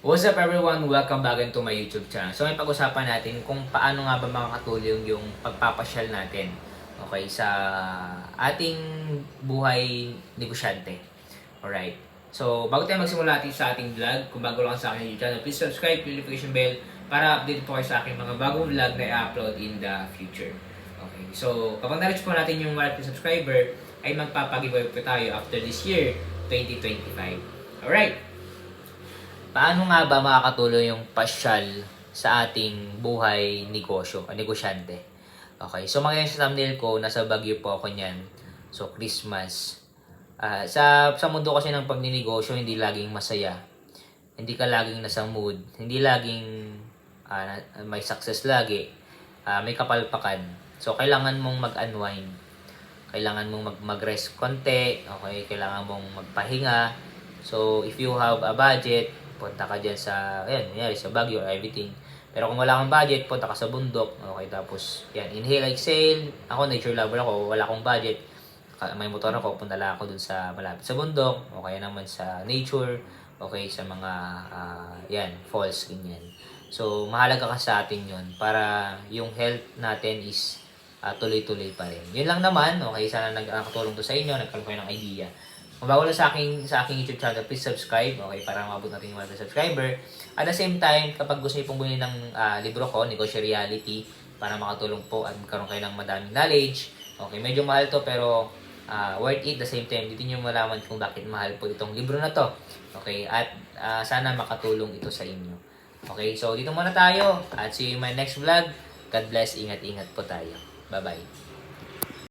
What's up everyone? Welcome back into my YouTube channel. So may pag-usapan natin kung paano nga ba makakatulong yung pagpapasyal natin, okay, sa ating buhay negosyante. Alright. So bago tayo magsimula natin sa ating vlog, kung bago lang sa aking YouTube channel, please subscribe, click notification bell para update po kayo sa aking mga bagong vlog na i-upload in the future. Okay. So kapag na-reach po natin yung 1,000 subscriber, ay magpapagiveaway po tayo after this year, 2025. Alright. Paano nga ba makakatulong yung pasyal sa ating buhay negosyo, negosyante? Okay, so mga sa thumbnail ko, nasa Baguio po ako niyan. So, Christmas. Sa mundo kasi ng pagninegosyo, hindi laging masaya. Hindi ka laging nasa mood. Hindi laging may success lagi. May kapalpakan. So, kailangan mong mag-unwind. Kailangan mong mag-rest konti. Okay, kailangan mong magpahinga. So, if you have a budget, punta ka dyan sa, ayan, nangyari sa Baguio or everything. Pero kung wala kang budget, punta ka sa bundok. Okay, tapos, yan, inhale, exhale. Ako, nature lover ako, wala akong budget. May motor ako, punta lang ako dun sa malapit sa bundok. O kaya naman sa nature. Okay, sa mga, yan, falls, ganyan. So, mahalaga ka sa atin yun para yung health natin is tuloy-tuloy pa rin. Yun lang naman, okay, sana nakatulong to sa inyo, nagkaroon kayo ng idea. Kung bago lang sa aking YouTube channel, please subscribe, okay, para mabot natin yung 1,000 subscriber. At the same time, kapag gusto niyo pong bumili ng libro ko, Negosyo Reality, para makatulong po at magkaroon kayo ng madaming knowledge. Okay, medyo mahal to pero worth it. The same time, dito niyo malaman kung bakit mahal po itong libro na to. Okay, at sana makatulong ito sa inyo. Okay, so dito muna tayo at see you in my next vlog. God bless, ingat-ingat po tayo. Bye-bye.